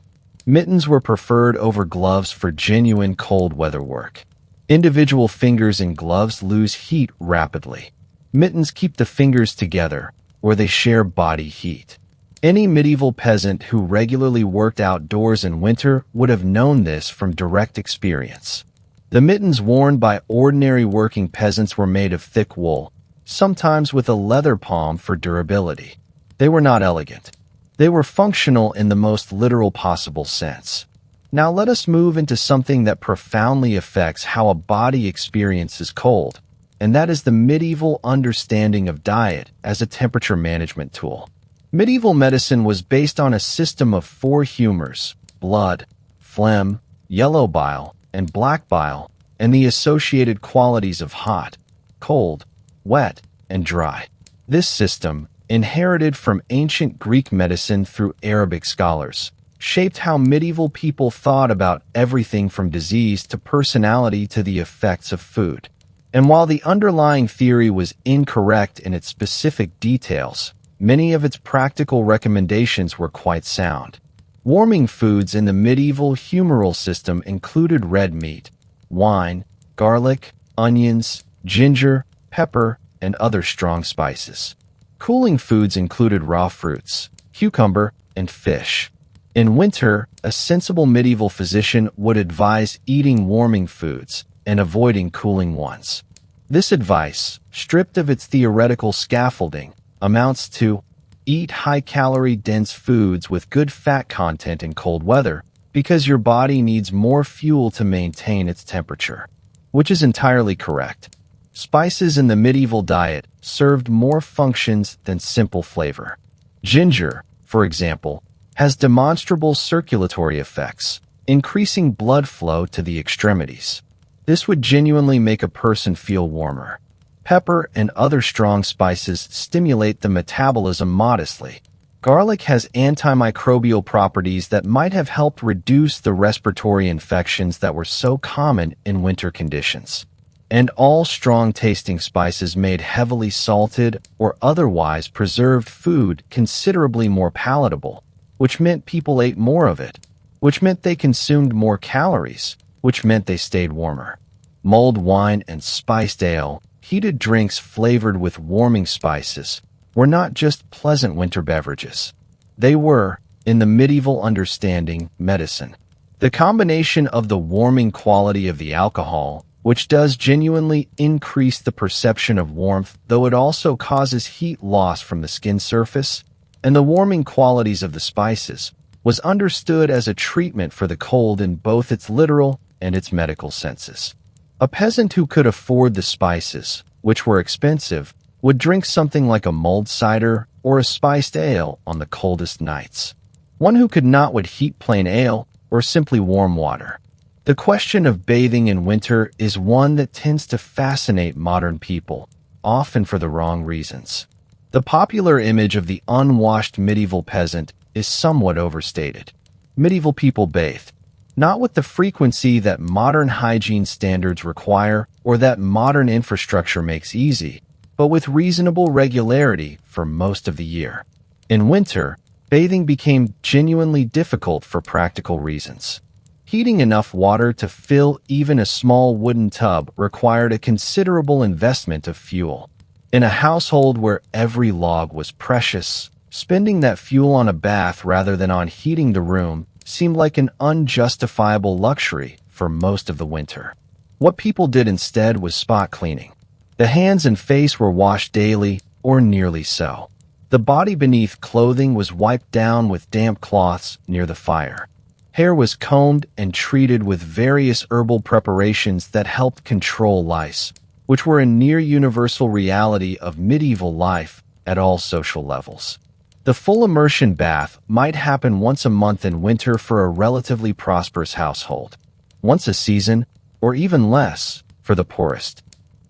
Mittens were preferred over gloves for genuine cold weather work. Individual fingers in gloves lose heat rapidly. Mittens keep the fingers together, or they share body heat. Any medieval peasant who regularly worked outdoors in winter would have known this from direct experience. The mittens worn by ordinary working peasants were made of thick wool, sometimes with a leather palm for durability. They were not elegant. They were functional in the most literal possible sense. Now let us move into something that profoundly affects how a body experiences cold, and that is the medieval understanding of diet as a temperature management tool. Medieval medicine was based on a system of four humors: blood, phlegm, yellow bile, and black bile, and the associated qualities of hot, cold, wet, and dry. This system, inherited from ancient Greek medicine through Arabic scholars, shaped how medieval people thought about everything from disease to personality to the effects of food. And while the underlying theory was incorrect in its specific details, many of its practical recommendations were quite sound. Warming foods in the medieval humoral system included red meat, wine, garlic, onions, ginger, pepper, and other strong spices. Cooling foods included raw fruits, cucumber, and fish. In winter, a sensible medieval physician would advise eating warming foods and avoiding cooling ones. This advice, stripped of its theoretical scaffolding, amounts to: eat high-calorie dense foods with good fat content in cold weather because your body needs more fuel to maintain its temperature. Which is entirely correct. Spices in the medieval diet served more functions than simple flavor. Ginger, for example, has demonstrable circulatory effects, increasing blood flow to the extremities. This would genuinely make a person feel warmer. Pepper and other strong spices stimulate the metabolism modestly. Garlic has antimicrobial properties that might have helped reduce the respiratory infections that were so common in winter conditions. And all strong-tasting spices made heavily salted or otherwise preserved food considerably more palatable, which meant people ate more of it, which meant they consumed more calories, which meant they stayed warmer. Mulled wine and spiced ale, heated drinks flavored with warming spices, were not just pleasant winter beverages. They were, in the medieval understanding, medicine. The combination of the warming quality of the alcohol, which does genuinely increase the perception of warmth, though it also causes heat loss from the skin surface, and the warming qualities of the spices, was understood as a treatment for the cold in both its literal and its medical senses. A peasant who could afford the spices, which were expensive, would drink something like a mulled cider or a spiced ale on the coldest nights. One who could not would heat plain ale or simply warm water. The question of bathing in winter is one that tends to fascinate modern people, often for the wrong reasons. The popular image of the unwashed medieval peasant is somewhat overstated. Medieval people bathed, not with the frequency that modern hygiene standards require or that modern infrastructure makes easy, but with reasonable regularity for most of the year. In winter, bathing became genuinely difficult for practical reasons. Heating enough water to fill even a small wooden tub required a considerable investment of fuel. In a household where every log was precious, spending that fuel on a bath rather than on heating the room seemed like an unjustifiable luxury for most of the winter. What people did instead was spot cleaning. The hands and face were washed daily, or nearly so. The body beneath clothing was wiped down with damp cloths near the fire. Hair was combed and treated with various herbal preparations that helped control lice, which were a near-universal reality of medieval life at all social levels. The full immersion bath might happen once a month in winter for a relatively prosperous household, once a season, or even less for the poorest.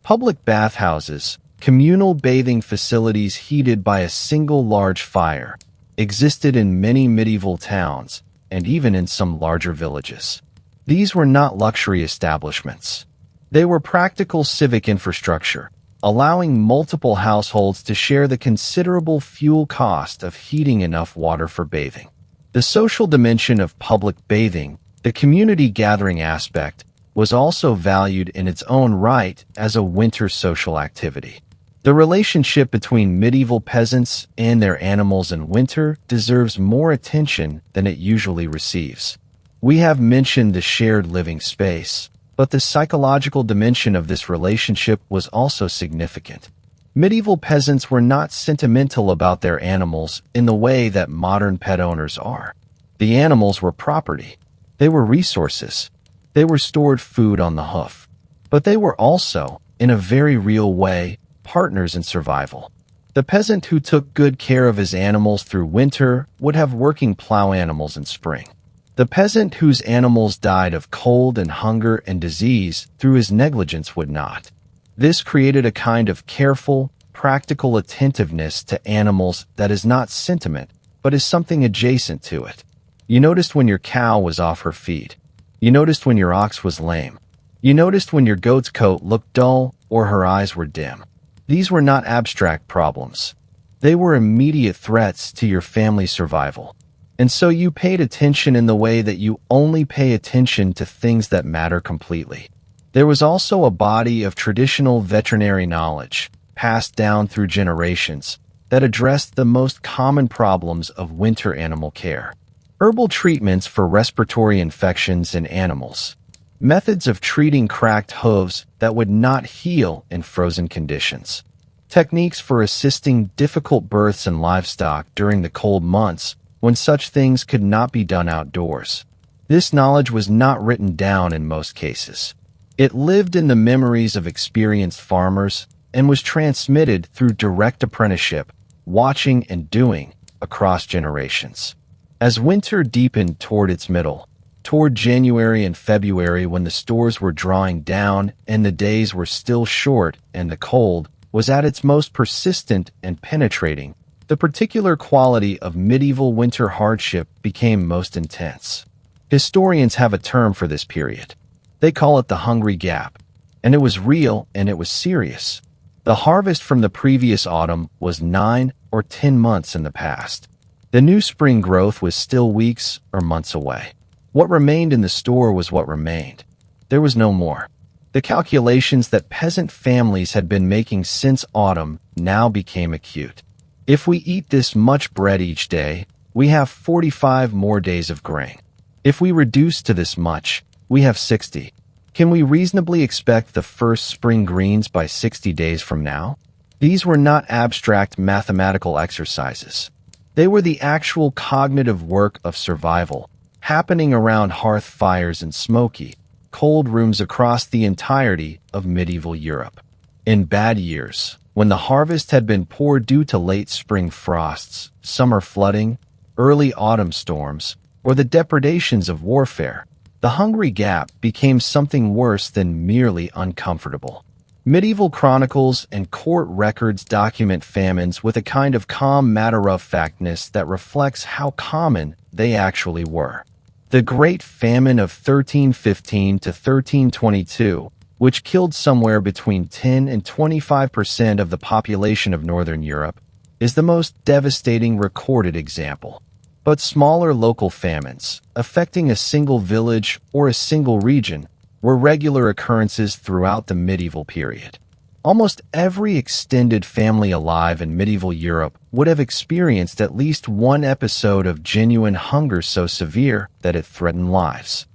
Public bathhouses, communal bathing facilities heated by a single large fire, existed in many medieval towns and even in some larger villages. These were not luxury establishments. They were practical civic infrastructure, allowing multiple households to share the considerable fuel cost of heating enough water for bathing. The social dimension of public bathing, the community gathering aspect, was also valued in its own right as a winter social activity. The relationship between medieval peasants and their animals in winter deserves more attention than it usually receives. We have mentioned the shared living space, but the psychological dimension of this relationship was also significant. Medieval peasants were not sentimental about their animals in the way that modern pet owners are. The animals were property. They were resources. They were stored food on the hoof. But they were also, in a very real way, partners in survival. The peasant who took good care of his animals through winter would have working plow animals in spring. The peasant whose animals died of cold and hunger and disease through his negligence would not. This created a kind of careful, practical attentiveness to animals that is not sentiment, but is something adjacent to it. You noticed when your cow was off her feed. You noticed when your ox was lame. You noticed when your goat's coat looked dull or her eyes were dim. These were not abstract problems. They were immediate threats to your family's survival. And so you paid attention in the way that you only pay attention to things that matter completely. There was also a body of traditional veterinary knowledge, passed down through generations, that addressed the most common problems of winter animal care. Herbal treatments for respiratory infections in animals. Methods of treating cracked hooves that would not heal in frozen conditions. Techniques for assisting difficult births in livestock during the cold months when such things could not be done outdoors. This knowledge was not written down in most cases. It lived in the memories of experienced farmers and was transmitted through direct apprenticeship, watching and doing, across generations. As winter deepened toward its middle, toward January and February when the stores were drawing down and the days were still short and the cold was at its most persistent and penetrating, the particular quality of medieval winter hardship became most intense. Historians have a term for this period. They call it the Hungry Gap, and it was real and it was serious. The harvest from the previous autumn was 9 or 10 months in the past. The new spring growth was still weeks or months away. What remained in the store was what remained. There was no more. The calculations that peasant families had been making since autumn now became acute. If we eat this much bread each day, we have 45 more days of grain. If we reduce to this much, we have 60. Can we reasonably expect the first spring greens by 60 days from now? These were not abstract mathematical exercises. They were the actual cognitive work of survival, happening around hearth fires and smoky, cold rooms across the entirety of medieval Europe. In bad years, when the harvest had been poor due to late spring frosts, summer flooding, early autumn storms, or the depredations of warfare, the Hungry Gap became something worse than merely uncomfortable. Medieval chronicles and court records document famines with a kind of calm matter-of-factness that reflects how common they actually were. The Great Famine of 1315 to 1322, which killed somewhere between 10 and 25% of the population of Northern Europe, is the most devastating recorded example. But smaller local famines, affecting a single village or a single region, were regular occurrences throughout the medieval period. Almost every extended family alive in medieval Europe would have experienced at least one episode of genuine hunger so severe that it threatened lives.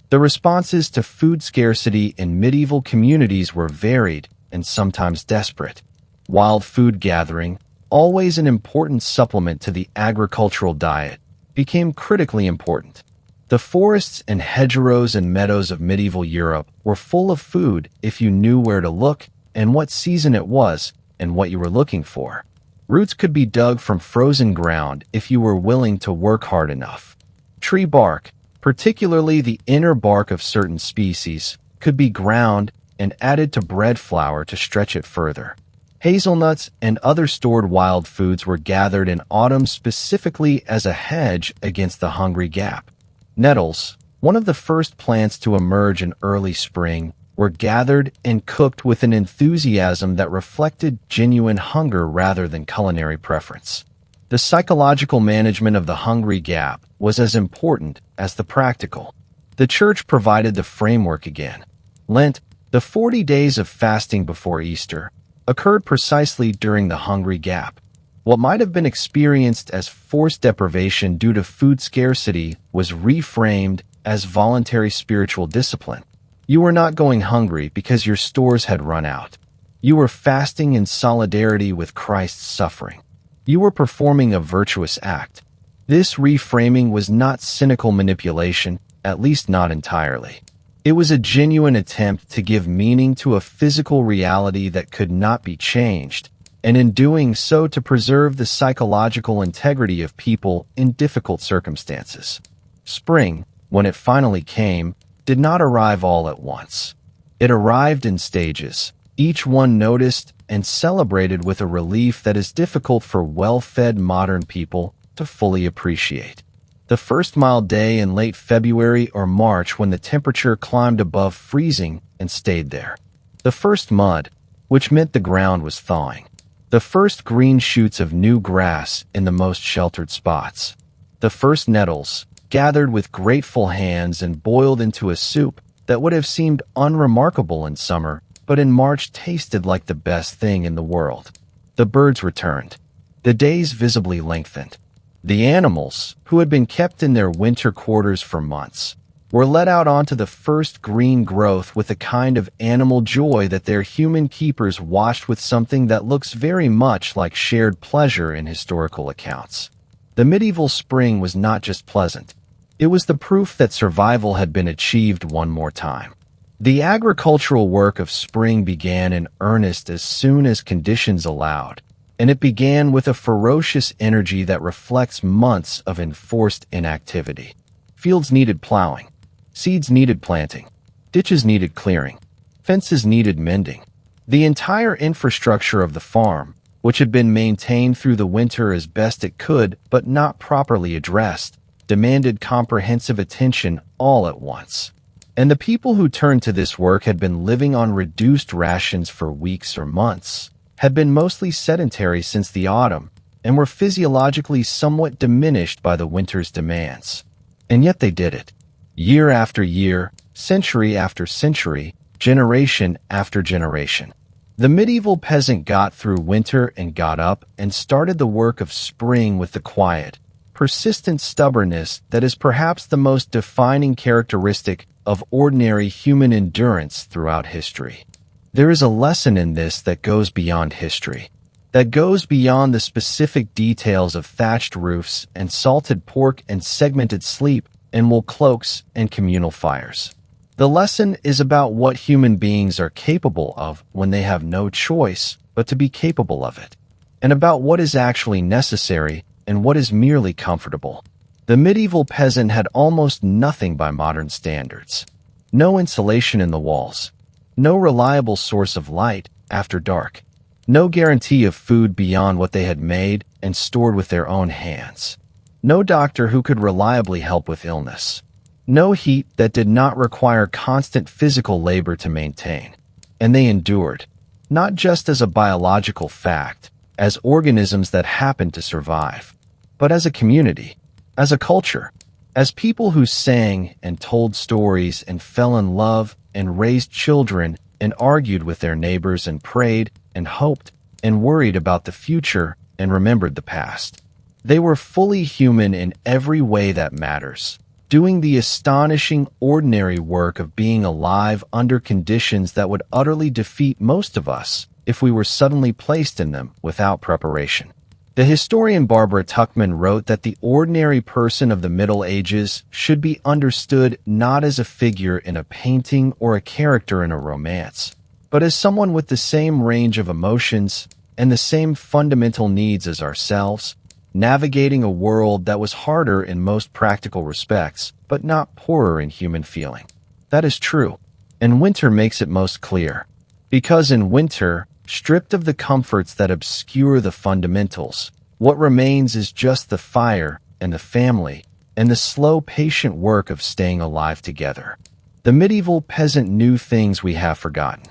The responses to food scarcity in medieval communities were varied and sometimes desperate. Wild food gathering, always an important supplement to the agricultural diet, became critically important. The forests and hedgerows and meadows of medieval Europe were full of food if you knew where to look and what season it was and what you were looking for. Roots could be dug from frozen ground if you were willing to work hard enough. Tree bark, particularly the inner bark of certain species, could be ground and added to bread flour to stretch it further. Hazelnuts and other stored wild foods were gathered in autumn specifically as a hedge against the Hungry Gap. Nettles, one of the first plants to emerge in early spring, were gathered and cooked with an enthusiasm that reflected genuine hunger rather than culinary preference. The psychological management of the Hungry Gap was as important as the practical. The Church provided the framework again. Lent, the 40 days of fasting before Easter, occurred precisely during the Hungry Gap. What might have been experienced as forced deprivation due to food scarcity was reframed as voluntary spiritual discipline. You were not going hungry because your stores had run out. You were fasting in solidarity with Christ's suffering. You were performing a virtuous act. This reframing was not cynical manipulation, at least not entirely. It was a genuine attempt to give meaning to a physical reality that could not be changed, and in doing so to preserve the psychological integrity of people in difficult circumstances. Spring, when it finally came, did not arrive all at once. It arrived in stages, each one noticed and celebrated with a relief that is difficult for well-fed modern people to fully appreciate. The first mild day in late February or March when the temperature climbed above freezing and stayed there. The first mud, which meant the ground was thawing. The first green shoots of new grass in the most sheltered spots. The first nettles, gathered with grateful hands and boiled into a soup that would have seemed unremarkable in summer, but in March tasted like the best thing in the world. The birds returned. The days visibly lengthened. The animals, who had been kept in their winter quarters for months, were let out onto the first green growth with a kind of animal joy that their human keepers watched with something that looks very much like shared pleasure in historical accounts. The medieval spring was not just pleasant. It was the proof that survival had been achieved one more time. The agricultural work of spring began in earnest as soon as conditions allowed, and it began with a ferocious energy that reflects months of enforced inactivity. Fields needed plowing. Seeds needed planting. Ditches needed clearing. Fences needed mending. The entire infrastructure of the farm, which had been maintained through the winter as best it could but not properly addressed, demanded comprehensive attention all at once. And the people who turned to this work had been living on reduced rations for weeks or months, had been mostly sedentary since the autumn, and were physiologically somewhat diminished by the winter's demands. And yet they did it. Year after year, century after century, generation after generation. The medieval peasant got through winter and got up and started the work of spring with the quiet, persistent stubbornness that is perhaps the most defining characteristic of ordinary human endurance throughout history. There is a lesson in this that goes beyond history, that goes beyond the specific details of thatched roofs and salted pork and segmented sleep and wool cloaks and communal fires. The lesson is about what human beings are capable of when they have no choice but to be capable of it, and about what is actually necessary and what is merely comfortable. The medieval peasant had almost nothing by modern standards. No insulation in the walls, no reliable source of light after dark, no guarantee of food beyond what they had made and stored with their own hands, no doctor who could reliably help with illness, no heat that did not require constant physical labor to maintain. And they endured, not just as a biological fact, as organisms that happened to survive, but as a community, as a culture, as people who sang and told stories and fell in love and raised children and argued with their neighbors and prayed and hoped and worried about the future and remembered the past. They were fully human in every way that matters, doing the astonishing, ordinary work of being alive under conditions that would utterly defeat most of us if we were suddenly placed in them without preparation. The historian Barbara Tuchman wrote that the ordinary person of the Middle Ages should be understood not as a figure in a painting or a character in a romance, but as someone with the same range of emotions and the same fundamental needs as ourselves, navigating a world that was harder in most practical respects, but not poorer in human feeling. That is true, and winter makes it most clear. Because in winter, stripped of the comforts that obscure the fundamentals, what remains is just the fire and the family and the slow, patient work of staying alive together. The medieval peasant knew things we have forgotten.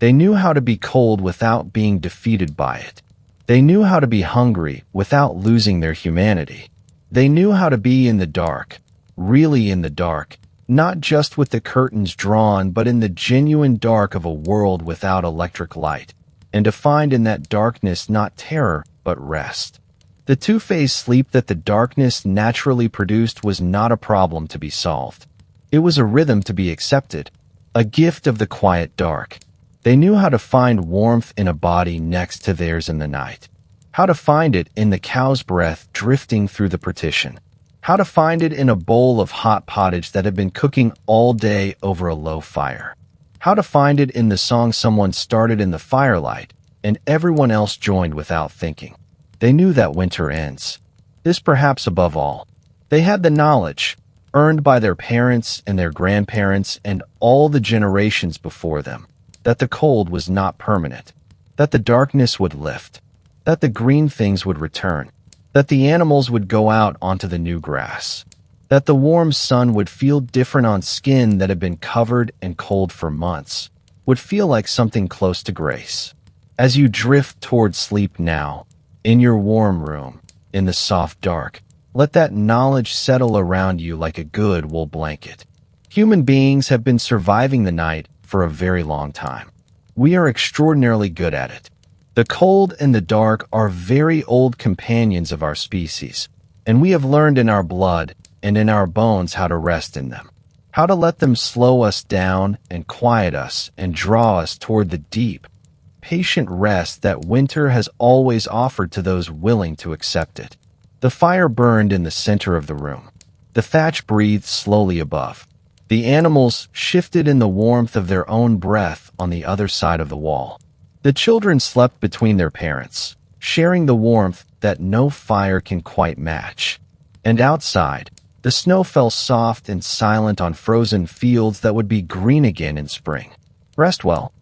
They knew how to be cold without being defeated by it. They knew how to be hungry without losing their humanity. They knew how to be in the dark, really in the dark, not just with the curtains drawn, but in the genuine dark of a world without electric light, and to find in that darkness not terror, but rest. The two-phase sleep that the darkness naturally produced was not a problem to be solved. It was a rhythm to be accepted, a gift of the quiet dark. They knew how to find warmth in a body next to theirs in the night, how to find it in the cow's breath drifting through the partition, how to find it in a bowl of hot pottage that had been cooking all day over a low fire, how to find it in the song someone started in the firelight and everyone else joined without thinking. They knew that winter ends. This perhaps above all. They had the knowledge, earned by their parents and their grandparents and all the generations before them, that the cold was not permanent, that the darkness would lift, that the green things would return, that the animals would go out onto the new grass, that the warm sun would feel different on skin that had been covered and cold for months, would feel like something close to grace. As you drift toward sleep now, in your warm room, in the soft dark, let that knowledge settle around you like a good wool blanket. Human beings have been surviving the night for a very long time. We are extraordinarily good at it. The cold and the dark are very old companions of our species, and we have learned in our blood and in our bones how to rest in them, how to let them slow us down and quiet us and draw us toward the deep, patient rest that winter has always offered to those willing to accept it. The fire burned in the center of the room. The thatch breathed slowly above. The animals shifted in the warmth of their own breath on the other side of the wall. The children slept between their parents, sharing the warmth that no fire can quite match. And outside, the snow fell soft and silent on frozen fields that would be green again in spring. Rest well.